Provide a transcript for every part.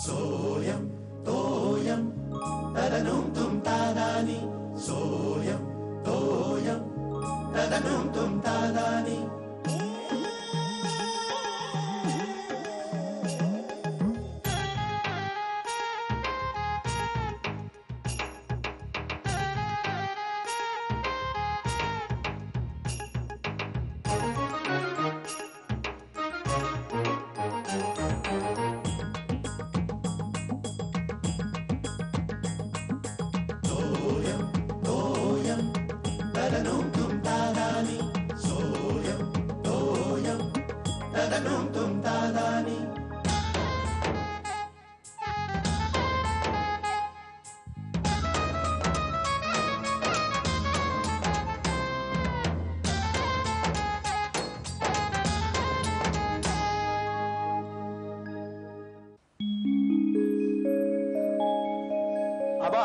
सोयम तोयम तदनुम तुम तादानी सोयम तोयम तदनुम तुम तादानी आबा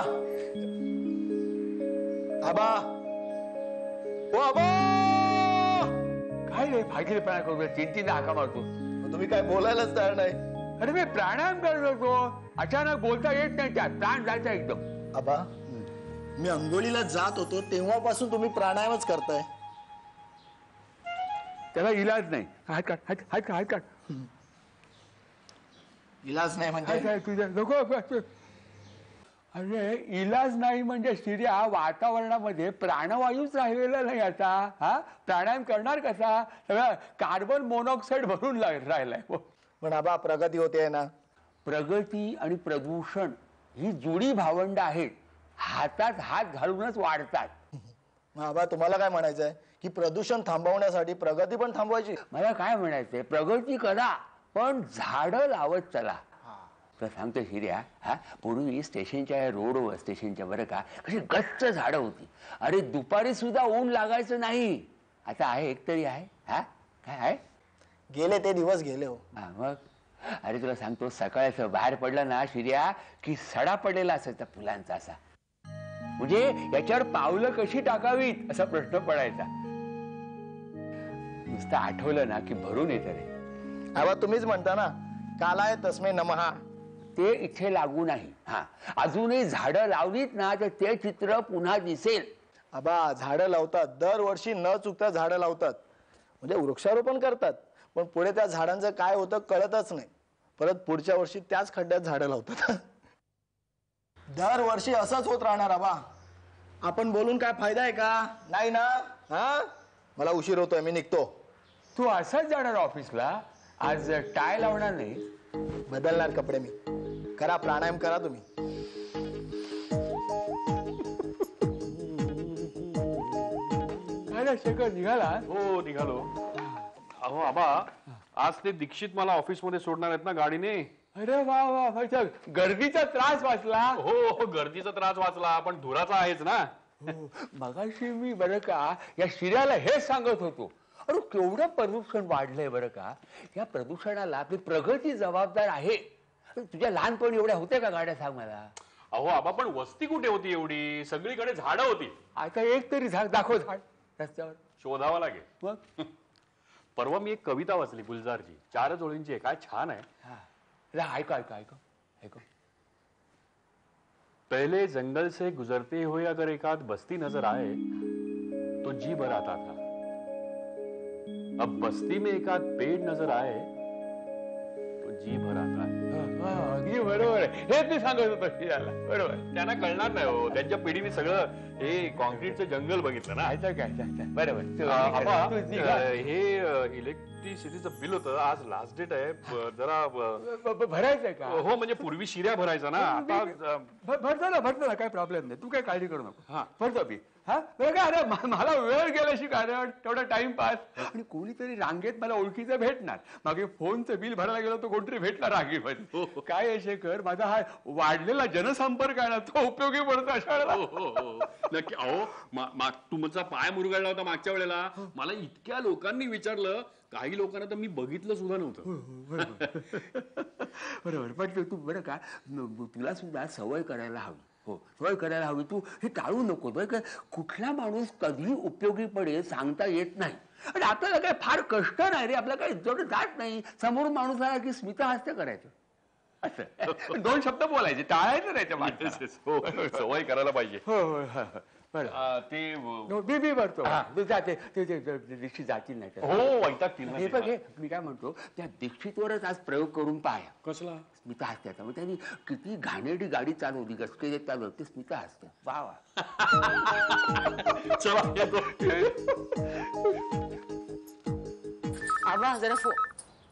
आबा ओ आबा काय रे फायदे प्राणायाम करतो चिंतीने हाका मारतो. तुम्ही काय बोलायलाच तयार नाही. अरे मी प्राणायाम करत होतो अचानक बोलता येत नाही त्यात प्राण जायचा एकदम. आबा मी अंघोळीला जात होतो तेव्हापासून तुम्ही प्राणायामच करताय. त्याला इलाज नाही. हात काढ हात हात हात काढ. इलाज नाही म्हणजे काय तुझ्या नको. अरे इलाज नाही म्हणजे शिर्या वातावरणामध्ये प्राणवायूच राहिलेला नाही आता. हा प्राणायाम करणार कसा. सगळं कार्बन मोनॉक्साईड भरून राहिलाय. पण आबा प्रगती होते ना. प्रगती आणि प्रदूषण ही जुडी भावंड आहेत. हातात हात घालूनच वाढतात. आबा तुम्हाला काय म्हणायचंय की प्रदूषण थांबवण्यासाठी प्रगती पण थांबवायची. मला काय म्हणायचंय प्रगती करा पण झाडं लावत चला. तर सांगतो हिर्या हा पूर्वी स्टेशनच्या रोडवर स्टेशनच्या बरं का कशी गच्च झाडं होती. अरे दुपारी सुद्धा ऊन लागायचं नाही. आता आहे एकतरी आहे. हा काय आहे. गेले ते दिवस गेले हो. हा मग अरे तुला सांगतो सकाळचं बाहेर पडलं ना शिर्या की सडा पडलेला असायचा फुलांचा असा. म्हणजे याच्यावर पावलं कशी टाकावीत असा प्रश्न पडायचा. नुसतं आठवलं ना की भरून येत रे. आबा तुम्हीच म्हणता ना कालाय तस्मै नमः. ते इथे लागू नाही. हा अजूनही झाडं लावलीत ना तर ते चित्र पुन्हा दिसेल. आबा झाडं लावतात दरवर्षी न चुकता झाडं लावतात म्हणजे वृक्षारोपण करतात. पण पुढे त्या झाडांचं काय होतं कळतच नाही. परत पुढच्या वर्षी त्याच खड्ड्यात झाडं लावतात. दरवर्षी असंच होत राहणार. आबा आपण बोलून काय फायदा आहे का. नाही ना. हा मला उशीर होतोय मी निघतो. तू असाच जाणार ऑफिसला. आज टाय लावणार नाही. बदलणार कपडे मी. करा प्राणायाम करा तुम्ही. काय शेखर निघाला. हो निघालो. अहो आबा आज ते दीक्षित मला ऑफिस मध्ये सोडणार आहेत ना गाडीने. अरे वा वा गर्दीचा त्रास वाचला. हो गर्दीचा त्रास वाचला पण धुराचा आहेच ना. मगाशी मी बरं का या शिर्याला हेच सांगत होतो. अरे केवढं प्रदूषण वाढलंय बरं का. या प्रदूषणाला आपली प्रगती जबाबदार आहे. तुझ्या लहानपणी एवढ्या होत्या का गाड्या सांग मला. अहो आबा पण वस्ती कुठे होती एवढी. सगळीकडे झाडं होती. आता एक तरी झाड दाखव. झाड रस्त्यावर शोधावं लागेल. मग परवा मी एक कविता वाचली गुलजारची. 4 ओळींची आहे. काय छान आहे. ऐका ऐका ऐका ऐका. पहले जंगल से गुजरते हुए अगर एक आध बस्ती नजर आए तो जी भर आता था. अब बस्ती में एक आध पेड़ नजर आए तो जी भर आता है. अगदी बरोबर आहे. हेच मी सांगत होतो शिर्याला. बरोबर. त्यांना कळणार नाही हो. त्यांच्या पिढीने सगळं हे कॉन्क्रीटचं जंगल बघितलं ना. काय बरोबर. आबा हे इलेक्ट्रिसिटीचं बिल होतं. आज लास्ट डेट आहे. जरा भरायचंय का. हो म्हणजे पूर्वी शिर्या भरायचा ना. आता भरतो ना काय प्रॉब्लेम नाही. तू काय काळजी करू नको. हा भरतो मी. हा बरं का. अरे मला वेळ गेल्याशी कारण तेवढा टाइमपास. आणि कोणीतरी रांगेत मला ओळखीचं भेटणार. मागे फोनचं बिल भरायला गेलो तो कोणतरी भेटला रांगेमध्ये. काय आहे शेखर माझा हा वाढलेला जनसंपर्क आहे ना तो उपयोगी पडतो अशा वेळेला. नक्की. अहो तुमचा पाय मुरगळला होता मागच्या वेळेला. मला इतक्या लोकांनी विचारलं. काही लोकांना तर मी बघितलं सुद्धा नव्हतं. बरोबर. पण तू बरं का तुला सुद्धा सवय करायला हवी. हो सोय करायला हवी. तू हे टाळू नको. कुठला माणूस कधी उपयोगी पडेल सांगता येत नाही. आणि आपल्याला काय फार कष्ट नाही रे, आपल्याला काही जड जात नाही. समोर माणूस आला की स्मितहास्य करायचं, असं 2 शब्द बोलायचे, टाळायचं नाही त्या माणसाला. हो सवय करायला पाहिजे. हो ते बी भरतो. जाते दीक्षित जातील नाही तर. हो वैतागतील ना हे ते. बघ हे, मी काय म्हणतो त्या दीक्षितवरच आज प्रयोग करून पाहा. कसला? स्मितहास्याचा. मग त्यांनी किती घाणेरडी गाडी चालवली, गचके चालवत ते स्मितहास्य. वा वा. चला येतो. आबा जरा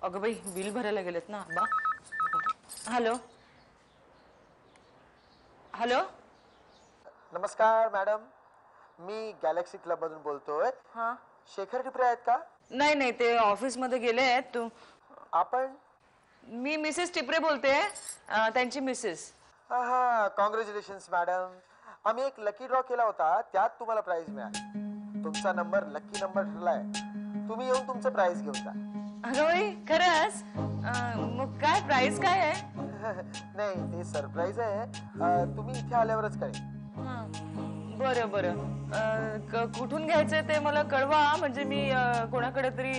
अगं बाई बिल भरायला गेलेत ना आबा. Hello hello. नमस्कार मॅडम, मी गॅलेक्सी क्लब मधून बोलतोय. हा शेखर टिपरे आहेत का? नाही नाही ते ऑफिस मध्ये गेले आहेत. तू आपण? मी मिसेस टिपरे बोलते, त्यांची मिसेस. हा कॉंग्रॅच्युलेशन्स मॅडम. आम्ही एक लकी ड्रॉ केला होता, त्यात तुम्हाला प्राइज मिळाली. तुमचा नंबर लकी नंबर ठरलाय. तुम्ही येऊन तुमचं प्राइज घेऊन जा. अगं बाई खरंच? मग काय प्राइस काय आहे? नाही ते सरप्राईज आहे. तुम्ही इथे आल्यावरच कळेल. बरं बरं. कुठून घ्यायचंय ते मला कळवा, म्हणजे मी कोणाकडे तरी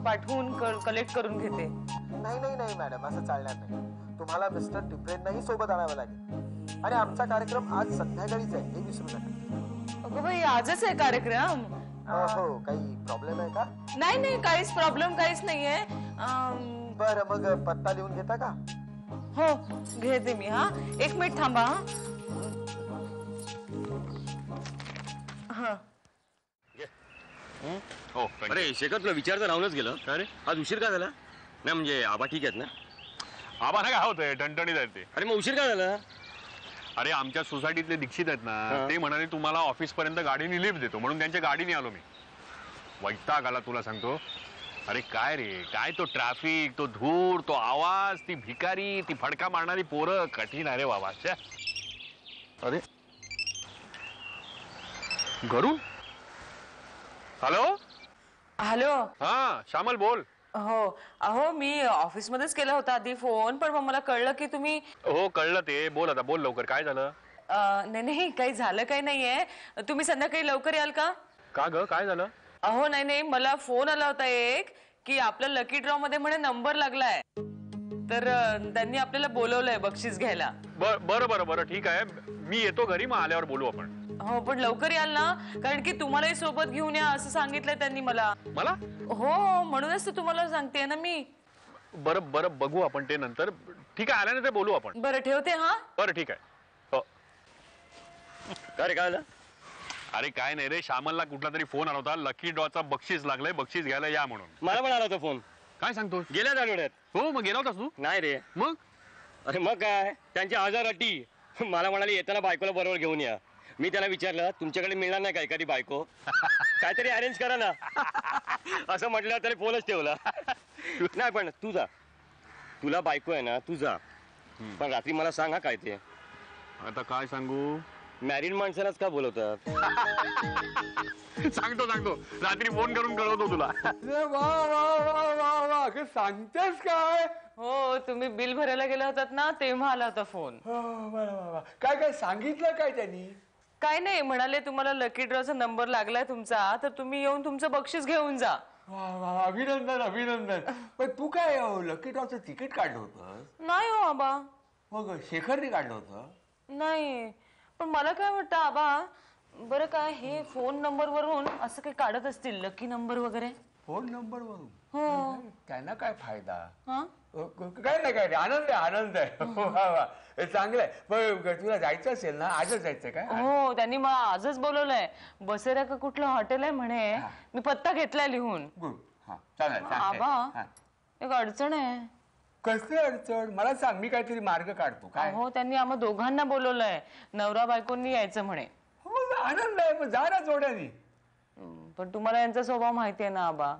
पाठवून कलेक्ट करून घेते. नाही नाही नाही मॅडम, असं चालणार नाही. तुम्हाला मिस्टर टिपरेंनाही सोबत आणावं लागेल. आणि आमचा कार्यक्रम आज संध्याकाळीच आहे, हे विसरू नका. अगं बाई आजच आहे कार्यक्रम? हो, काही प्रॉब्लेम आहे का? नाही नाही काहीच प्रॉब्लेम काहीच नाहीये. बरं मग पत्ता लिहून घेता का? हो घेते मी. हा 1 मिनिट थांबा. हा हो अरे शेखर, तुला विचारता राहूनच गेलं. अरे आज उशीर का झाला? नाही म्हणजे आबा ठीक आहेत ना? आम्हाला काय होतंय, टणटणीत आहेत ते. अरे मग उशीर का झाला? अरे आमच्या सोसायटीतले दीक्षित आहेत ना, ते म्हणाले तुम्हाला ऑफिस पर्यंत गाडीने लिफ्ट देतो, म्हणून त्यांच्या गाडीने आलो मी. वैताग आला तुला सांगतो. अरे काय रे, काय तो ट्रॅफिक, तो धूर, तो आवाज, ती भिकारी, ती फडका मारणारी पोरं, कठीण आहे रे बाबा. अरे घरून? Hello hello. हा श्यामल बोल. हो अहो मी ऑफिस मध्येच केला होता आधी फोन, पण मग मला कळलं की तुम्ही. हो कळलं ते. बोल आता, बोल लवकर. काय झालं? नाही नाही काही झालं काही नाहीये. तुम्ही संध्याकाळी लवकर याल का? का ग, काय झालं? अहो नाही नाही मला फोन आला होता एक की आपल्या लकी ड्रॉ मध्ये म्हणे नंबर लागलाय, तर त्यांनी आपल्याला बोलवलंय बक्षीस घ्यायला. बरं बरं बरं ठीक आहे, मी येतो घरी, मग आल्यावर बोलू आपण. हो पण लवकर याल ना, कारण की तुम्हालाही सोबत घेऊन या असं सांगितलंय त्यांनी मला. मला? हो म्हणूनच तर तुम्हाला सांगते ना मी. बरं बरं बघू आपण ते नंतर. ठीक आहे, आल्यानंतर बोलू आपण. बरं ठेवते. हा बरं ठीक आहे. हो. काय रे, काय झालं? अरे काय नाही रे, श्यामलला कुठला तरी फोन आला होता, लकी ड्रॉचा बक्षीस लागलंय, बक्षीस घ्यायला या म्हणून. मला पण आला होता फोन. काय सांगतो? गेल्याच आठवड्यात. हो मग गेला होतास तू? नाही रे. मग? अरे मग काय, त्यांच्या 1000 अटी. मला म्हणाले येताना बायकोला बरोबर घेऊन या. मी त्याला विचारलं तुमच्याकडे मिळणार नाही का एखादी बायको, काहीतरी अरेंज करा ना असं म्हटलं तरी फोनच ठेवला. नाही पण तू जा, तुला बायको आहे ना, तू जा. पण रात्री मला सांग हा काय ते. आता काय सांगू? मॅरिड माणसालाच का बोलवतात? सांगतो रात्री फोन करून कळवतो तुला. सांगतेस काय? हो तुम्ही बिल भरायला गेला होतात ना, तेव्हा आला होता फोन. काय काय सांगितलं काय त्यांनी? काय नाही म्हणाले तुम्हाला लकी ड्रॉचा नंबर लागलाय तुमचा, तर तुम्ही येऊन तुमचं बक्षीस घेऊन जा. अभिनंदन अभिनंदन. पण तू काय लकी ड्रॉचं तिकीट काढलं होतं? नाही हो आबा. मग शेखरने काढलं होतं? नाही पण मला काय वाटतं आबा, बरं काय हे फोन नंबर वरून असं काही काढत असतील लकी नंबर वगैरे. फोन नंबर वरून? हो. त्यांना काय फायदा? हा काय नाही काय नाही, आनंद आहे आनंद आहे. वा वा चांगलंय. पण तुला जायचं असेल ना, आजच जायचं काय? हो त्यांनी मला आजच बोलवलंय. बसेरा का कुठलं हॉटेल आहे म्हणे, मी पत्ता घेतलाय लिहून. गुड. हा चालेल. आबा एक अडचण आहे. कसली अडचण? मला सांग, मी काहीतरी मार्ग काढतो. काय? हो त्यांनी आम्हा दोघांना बोलवलंय, नवरा बायकोंनी यायचं म्हणे. आनंद आहे, पण जा ना जोड्यानी. पण तुम्हाला यांचा स्वभाव माहितीये ना आबा.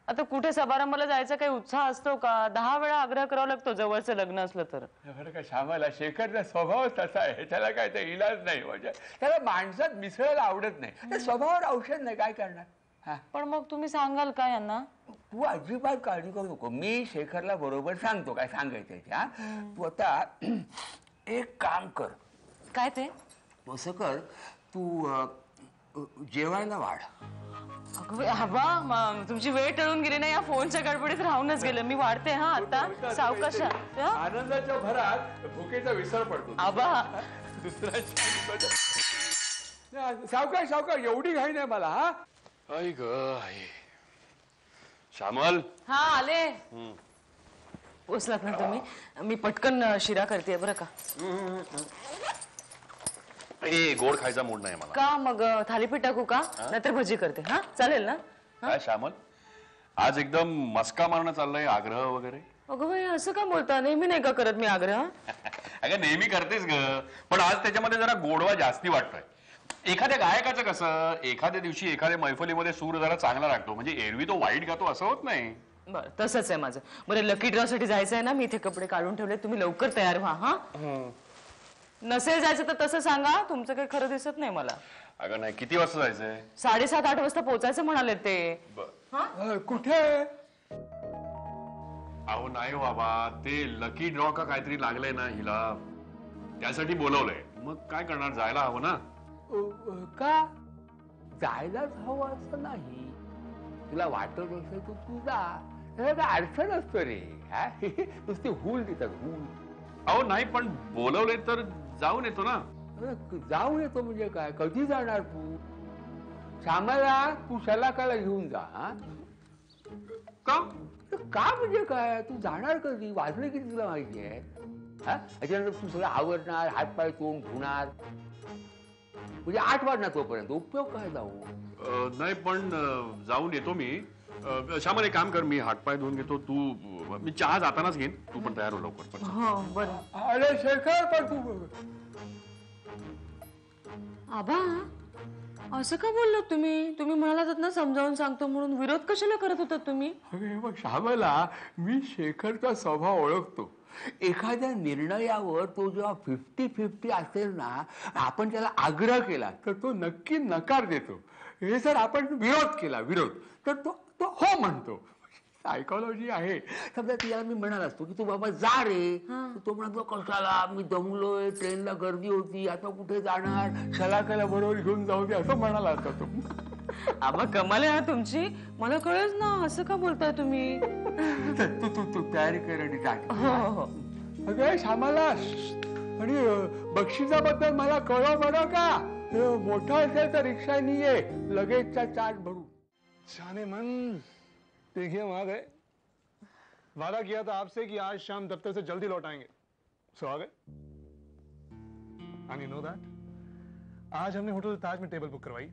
आता कुठे समारंभाला जायचा काही उत्साह असतो का? 10 वेळा आग्रह करावा लागतो जवळचं लग्न असलं तर. बरं का श्यामाला, शेखरचा स्वभाव तसा आहे, त्याला काय ते इलाज नाही. म्हणजे त्याला माणसात मिसळायला आवडत नाही. त्या स्वभावावर औषध नाही, काय करणार? पण मग तुम्ही सांगाल का यांना? तू अजिबात काळजी करू नको, मी शेखरला बरोबर सांगतो काय सांगायचंय. तू आता एक काम कर. काय ते? असं कर, तू जेवायला वाढ. अगं बाई, आबा तुमची वेळ टळून गेली ना, या फोनच्या गडबडीत राहूनच गेलं. मी वाढते हा आता सावकाशा. आनंदाच्या भरात भुकेचा विसर पडतो. आबा सावकाश सावकाश, एवढी घाई नाही मला. हा आई ग आई. श्यामल, हा आले. पोचलात ना तुम्ही? मी पटकन शिरा करते बरं का. ए गोड खायचा मूड नाही मला. का मग थालीपीठ टाकू का, नाहीतर भजी करते? हा चालेल ना? काय श्यामल, आज एकदम मस्का मारणं चाललंय, आग्रह वगैरे? अगं बाई असं का बोलता, नेहमी नाही का करत मी आग्रह? अगं नेहमी करतेस ग, पण आज त्याच्यामध्ये जरा गोडवा जास्ती वाटतोय. एखाद्या गायकाचं कसं एखाद्या दिवशी एखाद्या मैफलीमध्ये सूर जरा चांगला लागतो, म्हणजे एरवी तो वाईट गातो असं होत नाही. बरं तसंच आहे माझं. बरं लकी ड्रॉ साठी जायचं आहे ना, मी इथे कपडे काढून ठेवले, तुम्ही लवकर तयार व्हा. हा नसेल जायचं तर तसं सांगा, तुमचं काही खरं दिसत नाही मला. अगं नाही, किती वाजता जायचंय? 7:30-8 वाजता पोहोचायचं म्हणाले ते. कुठे? अहो नाही हो बाबा, ते लकी ड्रॉ का काहीतरी लागलंय ना हिला, त्यासाठी बोलवलंय. मग काय करणार, जायला हवं ना. का जायलाच हवं असं नाही, तुला वाटत असेल तर तू जा, त्याला काय अडचण असतो रे. नुसती हूल देतात, हूल. अहो नाही, पण बोलवले तर जाऊन येतो ना. जाऊन येतो म्हणजे काय, कधी जाणार तू? श्यामाला तू शलाकाला घेऊन जा. का? का म्हणजे काय, तू जाणार कधी, वाजले किती तुला माहिती आहे? त्याच्यानंतर तू सगळं आवरणार, हातपाय तोंड धुणार, म्हणजे 8 वाजणार तोपर्यंत. उपयोग काय जाऊ? नाही पण जाऊन येतो मी. श्यामल एक काम कर, मी हातपाय धुवून घेतो, तू मी चहा जातानाच घेईन, तू पण तयार हो लवकर. हो बरं. अरे शेखर, पण तू आबा असं का बोललात तुम्ही? तुम्ही म्हणालात ना समजावून सांगतो म्हणून, विरोध कशाला करत होतात तुम्ही? अरे मग श्यामला, मी शेखरचा स्वभाव ओळखतो. एखाद्या निर्णयावर तो जेव्हा 50-50 असेल ना, आपण त्याला आग्रह केला तर तो नक्की नकार देतो. हे जर आपण विरोध केला, तर तो हो म्हणतो. सायकोलॉजी आहे. समजा तिला मी म्हणाल असतो की तू बाबा जा रे, तो म्हणतो कशाला, मी दमलोय, ट्रेनला गर्दी होती, आता कुठे जाणार, शलाकाला बरोबर घेऊन जाऊ दे, असं म्हणाला असता तो. आबा कमाल आहे ना तुमची, मला कळेल ना, असं का बोलताय तुम्ही? तू तयारी कर आणि जा. हो हो. अगं श्यामाला, आणि बक्षिसाबद्दल मला कळव बरं का. मोठं असेल तर रिक्षानी ये, लगेचचा चार्ज भरू. जाने मन, देखिए हम आ गए. वादा किया था आपसे कि आज शाम दफ्तर से जल्दी लौट आएंगे, सो आ गए. एंड यू नो दैट, आज हमने होटल ताज में टेबल बुक करवाई.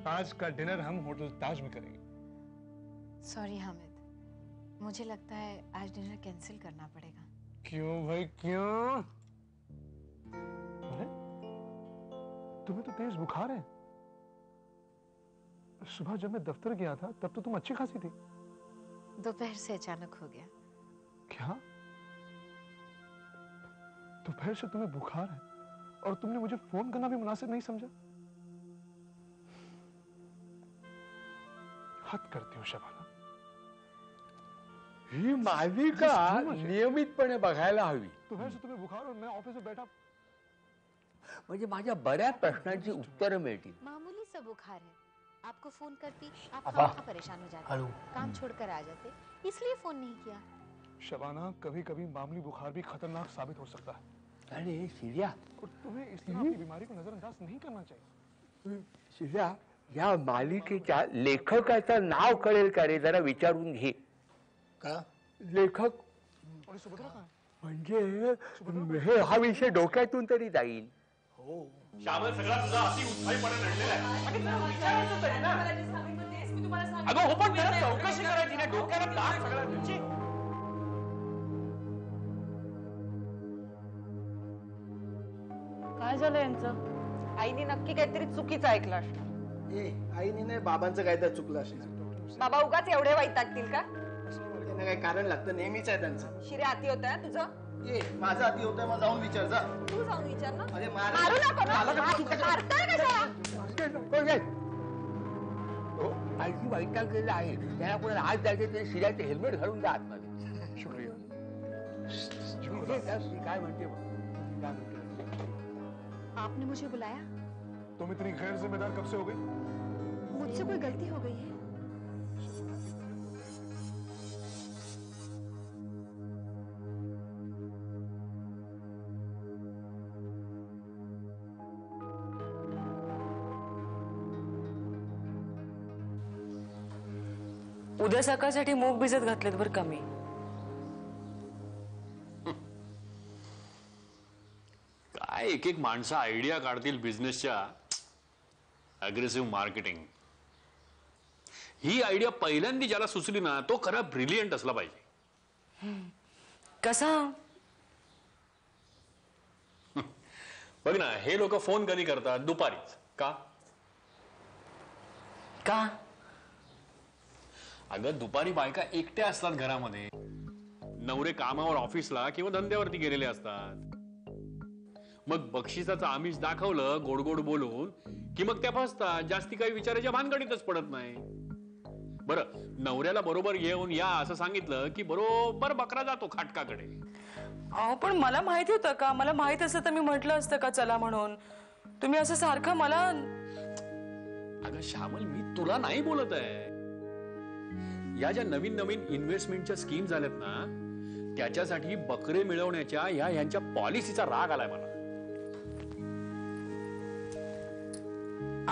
आज का डिनर हम होटल ताज में करेंगे. सॉरी हामिद, मुझे लगता है आज डिनर कैंसिल करना पड़ेगा. क्यों भाई क्यों? अरे तुम्हें तो तेज बुखार है. सुबह जब मैं दफ्तर गया था तब तो तुम अच्छी खासी थी. दोपहर से अचानक हो गया. क्या? दोपहर से तुम्हें बुखार है और तुमने मुझे फोन करना भी मुनासिब नहीं समझा? हद करती हो शबाना. ही मालिका नियमितपणे बघायला हवी. दोपहर से तुम्हें बुखार और मैं ऑफिस में बैठा. म्हणजे माझ्या बऱ्याच प्रश्नांची उत्तरं मिळतील. मामूली सा बुखार है, आपको फोन करती आप खामखा परेशान हो जाते, काम छोड़कर आ जाते, इसलिए फोन नहीं किया. शबाना, कभी कभी मामूली बुखार भी खतरनाक साबित हो सकता है. अरे शिर्या, और तुम्हें इसलिए आपकी बीमारी को नजरअंदाज नहीं करना चाहिए. शिर्या, या मालिकेच्या लेखकाचं नाव कळेल का रे, जरा विचारून घे. का? लेखक और सुभद्रा कहाँ है? म्हणजे हे हा विषय डोक्यातून तरी जाईल. श्यामल सगळा तुझा अति उत्साहीपणे नडलेला आहे. अगं हो, पण त्याला चौकशी करायची ना, डोक्याला ताप सगळा तुमची. काय झालं यांचं? आईने नक्की काहीतरी चुकीचं ऐकलं असणार. ए आईने नाही, बाबांचं काय तर चुकलं असणार. बाबा उगाच एवढे वैतागतील का? त्यांना काही कारण लागतं, नेहमीच आहे त्यांचं. शिरे आती होत आहे तुझं? ए माझं आधी होतंय, मग जाऊन विचार जा. तू जाऊन विचार ना. अरे मारू नको ना. मारताय कशाला? आईची वैतागलेलं आहे, त्याला कोणाला हात द्यायचे ते शिर्याचे हेल्मेट घालून द्या आतमध्ये. शुक्रिया. काय म्हणते बघ, काय म्हणते. आपने मुझे बुलाया? तुम इतनी गैर जिम्मेदार कब से हो गई? मुझसे कोई गलती हो गई है? उद्या सकाळसाठी मूग भिजत घातलेत बरं का मी. काय एक एक माणसं आयडिया काढतील बिझनेसच्या. अग्रेसिव्ह मार्केटिंग ही आयडिया पहिल्यांदा ज्याला सुचली ना तो खरा ब्रिलियंट असला पाहिजे. कसा? बघ ना, हे लोक फोन कधी करतात? दुपारीच. का? का? अगं दुपारी बायका एकट्या असतात घरामध्ये. नवरे कामावर, ऑफिसला किंवा धंद्यावरती गेलेले असतात. मग बक्षिसाचं आमिष दाखवलं गोड गोड बोलून की मग त्या फसतात. जास्ती काही विचारायच्या भानगडीतच पडत नाही. बरं, नवऱ्याला बरोबर घेऊन या असं सांगितलं की बरोबर बकरा जातो खाटकाकडे. अहो पण मला माहिती होतं का? मला माहित असतं तर मी म्हटलं असतं का चला म्हणून. तुम्ही असं सारखं मला. अगं श्यामल, मी तुला नाही बोलत आहे. या ज्या नवीन नवीन इन्व्हेस्टमेंटच्या स्कीम झाल्यात ना त्याच्यासाठी बकरे मिळवण्याच्या ह्यांच्या पॉलिसीचा राग आलाय मला.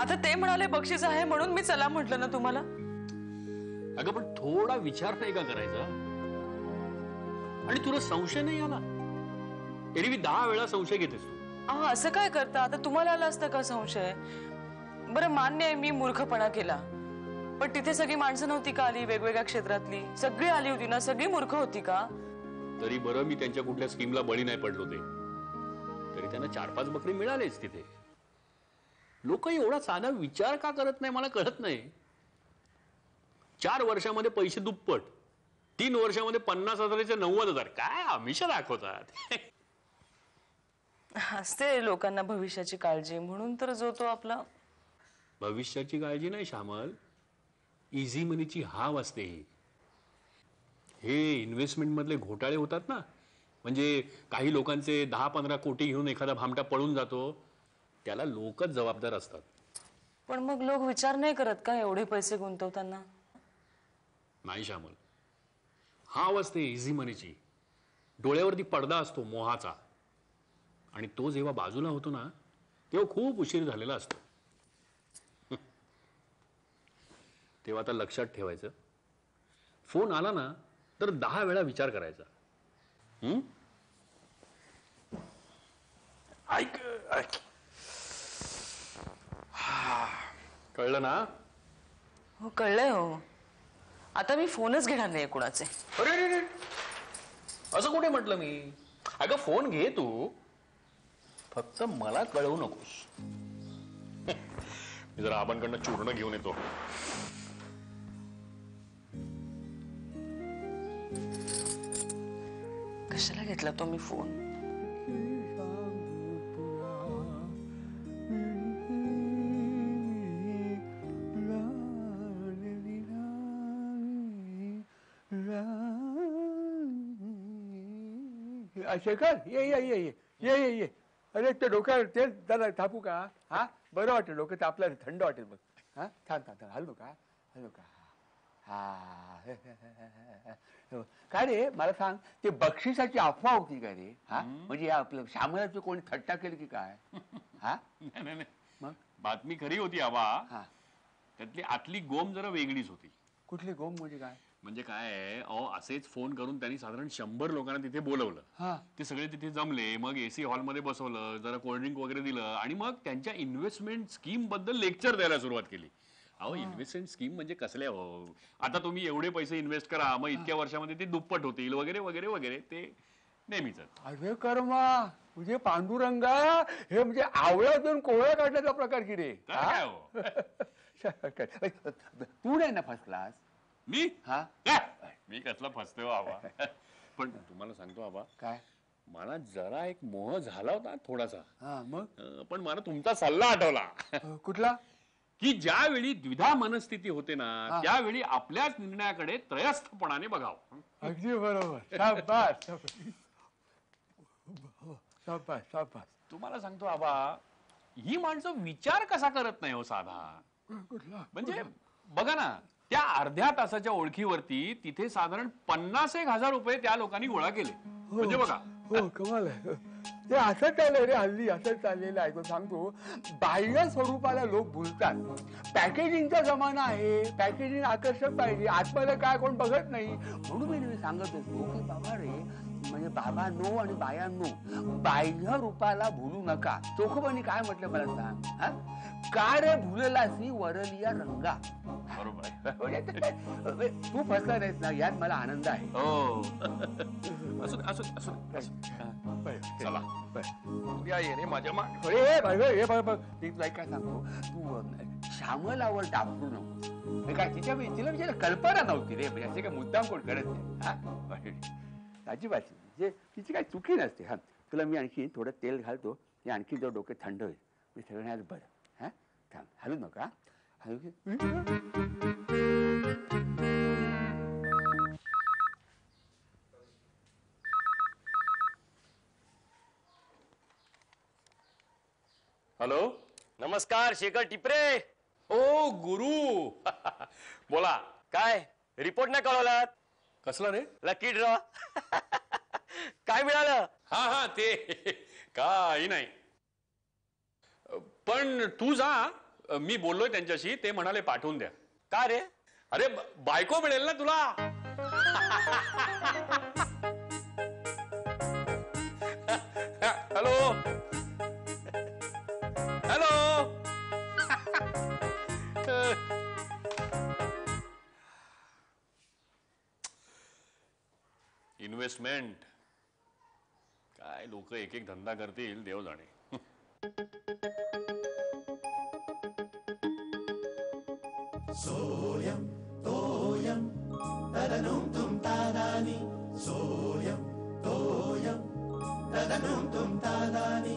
आता ते म्हणाले बक्षीस आहे म्हणून मी चला म्हटलं ना तुम्हाला. अगं पण थोडा विचार नाही का करायचा? आणि तुला संशय नाही आला? एरवी 10 वेळा संशय घेतेस तू. असं काय करता? आता तुम्हाला आला असतं का संशय? बरं मान्य आहे मी मूर्खपणा केला, पण तिथे सगळी माणसं नव्हती का आली? वेगवेगळ्या क्षेत्रातली सगळी आली होती ना. सगळी मूर्ख होती का? तरी बरं मी त्यांच्या कुठल्या स्कीमला बळी नाही पडलो. ते तरी त्यांना 4-5 बकरी मिळालेच तिथे. लोक एवढा साधा विचार का करत नाही मला कळत नाही. 4 वर्षामध्ये पैसे दुप्पट, 3 वर्षामध्ये 50,000चे 90,000. काय आमिष दाखवतात. असते लोकांना भविष्याची काळजी म्हणून तर जो तो आपला. भविष्याची काळजी नाही श्यामल, इझी मनीची हाव असते. हे इन्व्हेस्टमेंट मधले घोटाळे होतात ना, म्हणजे काही लोकांचे 10-15 कोटी घेऊन एखादा भामटा पळून जातो, त्याला लोकच जबाबदार असतात. पण मग लोक विचार नाही करत का एवढे पैसे गुंतवताना? नाही श्यामल, हाव असते इझी मनीची. डोळ्यावरती पडदा असतो मोहाचा, आणि तो जेव्हा बाजूला होतो ना तेव्हा खूप उशीर झालेला असतो. तेव्हा आता लक्षात ठेवायचं, फोन आला ना तर 10 वेळा विचार करायचा. ऐक ऐक, कळलं ना? हो कळलंय. हो आता मी फोनच घेणार नाही कुणाचे. अरे असं कुठे म्हटलं मी? अगं फोन घे तू, फक्त मला कळवू नकोस. मी जरा आबांकडनं चूर्ण घेऊन येतो. कशाला घेतला तो मी फोन? शेखर ये ये ये ये ये ये ये. अरे ते डोक्यावर तेल जरा थापू का? हा बरं वाटेल, डोकं तापलं, थंड वाटेल बघ. हा थांब थांब थांब. हलू का? हलू का? हा काय रे मला सांग, ते बक्षिसाची अफवा होती का रे? हा म्हणजे आपलं श्यामलाची कोणी थट्टा केली की काय? हा नाही मग बातमी खरी होती आबा. त्यातली आतली गोम जरा वेगळीच होती. कुठली गोम म्हणजे काय? म्हणजे काय आहे, असेच फोन करून त्यांनी साधारण 100 लोकांना तिथे बोलवलं. ते सगळे तिथे जमले, मग एसी हॉलमध्ये बसवलं, जरा कोल्ड्रिंक वगैरे दिलं, आणि मग त्यांच्या इन्व्हेस्टमेंट स्कीम बद्दल लेक्चर द्यायला सुरुवात केली. अहो इन्व्हेस्टमेंट स्कीम म्हणजे कसल्या हो, आता तुम्ही एवढे पैसे इन्व्हेस्ट करा, मग इतक्या वर्षामध्ये ते दुप्पट होतील वगैरे वगैरे वगैरे. ते नेहमीच. अरे कर्मा म्हणजे पांडुरंगा, हे म्हणजे आवळ्यातून कोवळ्या काढण्याचा प्रकार की रे? काय हो? तू नाही ना फर्स्ट क्लास? मी? मी कसला फसतोय आबा. पण तुम्हाला सांगतो आबा, काय मला जरा एक मोह झाला होता थोडासा. मग पण मला तुमचा सल्ला आठवला. कुठला? की ज्यावेळी द्विधा मनस्थिती होते ना त्यावेळी आपल्याच निर्णयाकडे त्रयस्थपणाने बघावं. अगदी बरोबर. शाबास शाबास शाबास. तुम्हाला सांगतो आबा, ही माणसं विचार कसा करत नाही हो साधा. म्हणजे बघा ना, त्या अर्ध्या तासाच्या ओळखीवरती तिथे साधारण 50,000 रुपये त्या लोकांनी गोळा केले. म्हणजे बघा. हो कमाल आहे. ते असं चाललंय रे हल्ली, असं चाललेलं आहे. तो सांगतो बाह्य स्वरूपाला लोक भुलतात. पॅकेजिंगचा जमाना आहे, पॅकेजिंग आकर्षक पाहिजे, आतमध्ये काय कोण बघत नाही. म्हणून मी नेहमी सांगत असतो की बाबा रे, म्हणजे बाबा नो आणि बाया नो, बाह्य रूपाला भुलू नका. चोखोबांनी काय म्हटलं मला सांग, हा? का रे भुललासी वरलिया रंगा. बरोबर आहे. म्हणजे तू फसला नाहीस ना, यात मला आनंद आहे. हो. असू दे, असू दे, असू दे. चला उद्या ये रे माझ्या मागे. हे बघ मी तुला काय सांगतो, तू श्यामलावर डापरू नको. काय तिला विचार कल्पना नव्हती रे, म्हणजे असे काय मुद्दाम कोण करत नाही. अजिबात म्हणजे तिची काही चुकी नसते. हा तुला मी आणखी थोडं तेल घालतो, हे आणखी जर डोके थंड होईल. मी सगळं बरं. हा थांब, हलू नका. हॅलो. नमस्कार शेखर टिपरे. ओ गुरु. बोला. काय रिपोर्ट नाही कळवलात? कसला रे? Lucky draw. काय मिळालं? हा ते काही नाही. पण तू जा, मी बोललोय त्यांच्याशी, ते म्हणाले पाठवून द्या. का रे? अरे बायको मिळेल ना तुला. Hello hello. इन्व्हेस्टमेंट काय लोक एक एक धंदा करतील देव जाणे. सोयम तोयम तदनुम तुम तादानी. सोयम तोयम तदनुम तुम तादानी.